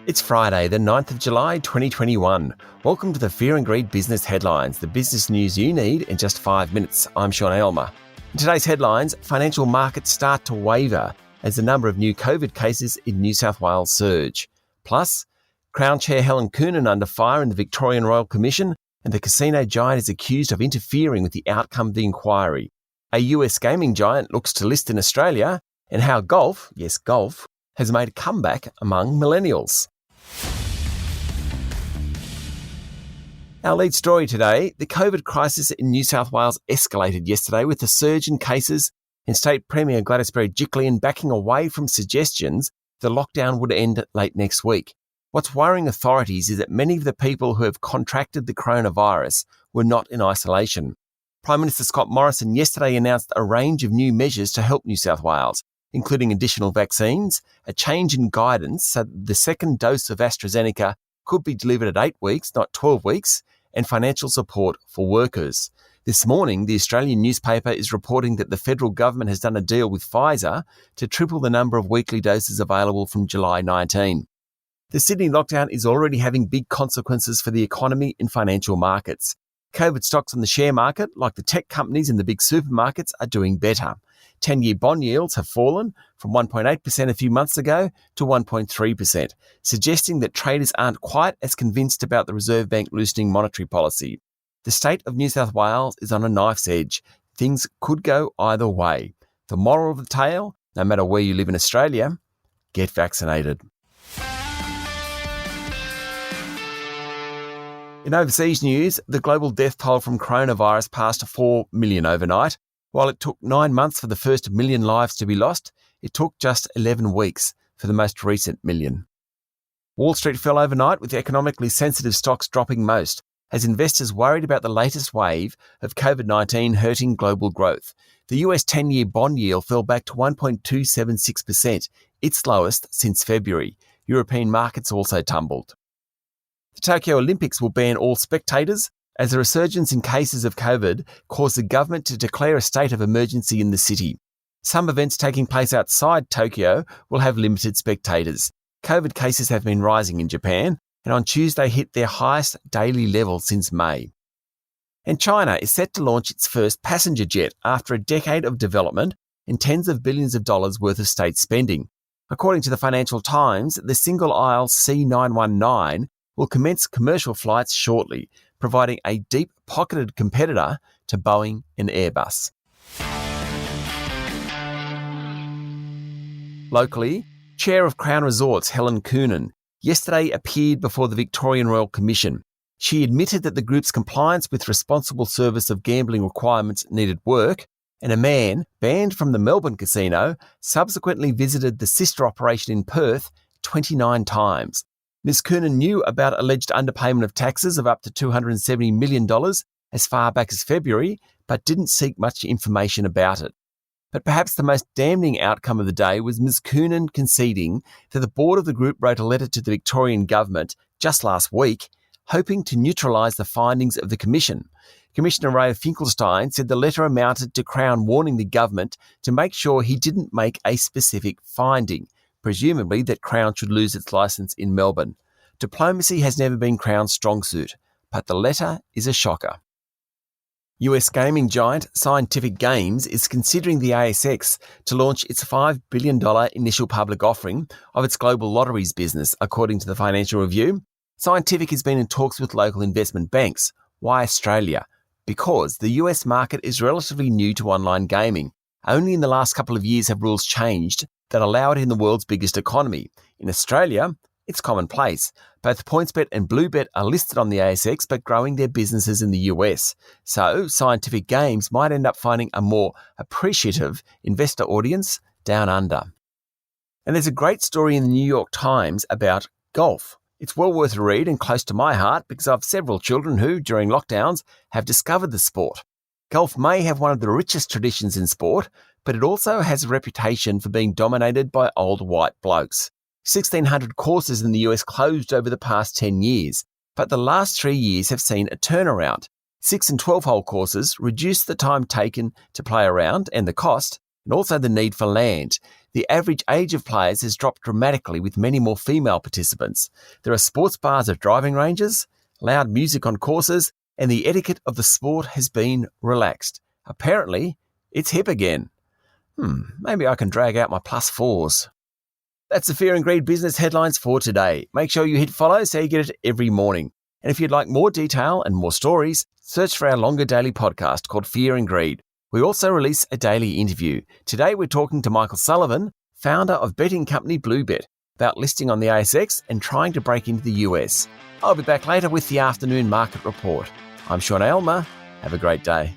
It's Friday, the 9th of July, 2021. Welcome to the Fear and Greed Business Headlines, the business news you need in just 5 minutes. I'm Sean Aylmer. In today's headlines, financial markets start to waver as the number of new COVID cases in New South Wales surge. Plus, Crown Chair Helen Coonan under fire in the Victorian Royal Commission, and the casino giant is accused of interfering with the outcome of the inquiry. A US gaming giant looks to list in Australia, and how golf, yes golf, has made a comeback among millennials. Our lead story today, the COVID crisis in New South Wales escalated yesterday with a surge in cases and State Premier Gladys Berejiklian backing away from suggestions the lockdown would end late next week. What's worrying authorities is that many of the people who have contracted the coronavirus were not in isolation. Prime Minister Scott Morrison yesterday announced a range of new measures to help New South Wales, including additional vaccines, a change in guidance so that the second dose of AstraZeneca could be delivered at 8 weeks, not 12 weeks, and financial support for workers. This morning, the Australian newspaper is reporting that the federal government has done a deal with Pfizer to triple the number of weekly doses available from July 19. The Sydney lockdown is already having big consequences for the economy and financial markets. COVID stocks on the share market, like the tech companies and the big supermarkets, are doing better. 10-year bond yields have fallen from 1.8% a few months ago to 1.3%, suggesting that traders aren't quite as convinced about the Reserve Bank loosening monetary policy. The state of New South Wales is on a knife's edge. Things could go either way. The moral of the tale, no matter where you live in Australia, get vaccinated. In overseas news, the global death toll from coronavirus passed 4 million overnight. While it took 9 months for the first 1 million lives to be lost, it took just 11 weeks for the most recent million. Wall Street fell overnight with economically sensitive stocks dropping most, as investors worried about the latest wave of COVID-19 hurting global growth. The US 10-year bond yield fell back to 1.276%, its lowest since February. European markets also tumbled. The Tokyo Olympics will ban all spectators as a resurgence in cases of COVID caused the government to declare a state of emergency in the city. Some events taking place outside Tokyo will have limited spectators. COVID cases have been rising in Japan and on Tuesday hit their highest daily level since May. And China is set to launch its first passenger jet after a decade of development and tens of billions of dollars worth of state spending. According to the Financial Times, the single-aisle C919 will commence commercial flights shortly, providing a deep-pocketed competitor to Boeing and Airbus. Locally, Chair of Crown Resorts Helen Coonan yesterday appeared before the Victorian Royal Commission. She admitted that the group's compliance with responsible service of gambling requirements needed work, and a man banned from the Melbourne casino subsequently visited the sister operation in Perth 29 times. Ms. Coonan knew about alleged underpayment of taxes of up to $270 million as far back as February, but didn't seek much information about it. But perhaps the most damning outcome of the day was Ms. Coonan conceding that the board of the group wrote a letter to the Victorian government just last week, hoping to neutralise the findings of the Commission. Commissioner Ray Finkelstein said the letter amounted to Crown warning the government to make sure he didn't make a specific finding, presumably that Crown should lose its licence in Melbourne. Diplomacy has never been Crown's strong suit, but the letter is a shocker. US gaming giant Scientific Games is considering the ASX to launch its $5 billion initial public offering of its global lotteries business, according to the Financial Review. Scientific has been in talks with local investment banks. Why Australia? Because the US market is relatively new to online gaming. Only in the last couple of years have rules changed that allow it in the world's biggest economy. In Australia, it's commonplace. Both PointsBet and Bluebet are listed on the ASX but growing their businesses in the US. So Scientific Games might end up finding a more appreciative investor audience down under. And there's a great story in the New York Times about golf. It's well worth a read and close to my heart because I have several children who, during lockdowns, have discovered the sport. Golf may have one of the richest traditions in sport, but it also has a reputation for being dominated by old white blokes. 1,600 courses in the US closed over the past 10 years, but the last 3 years have seen a turnaround. 6 and 12-hole courses reduced the time taken to play around and the cost, and also the need for land. The average age of players has dropped dramatically with many more female participants. There are sports bars at driving ranges, loud music on courses, and the etiquette of the sport has been relaxed. Apparently, it's hip again. Maybe I can drag out my +4s. That's the Fear and Greed business headlines for today. Make sure you hit follow so you get it every morning. And if you'd like more detail and more stories, search for our longer daily podcast called Fear and Greed. We also release a daily interview. Today we're talking to Michael Sullivan, founder of betting company Bluebet, about listing on the ASX and trying to break into the US. I'll be back later with the afternoon market report. I'm Sean Aylmer. Have a great day.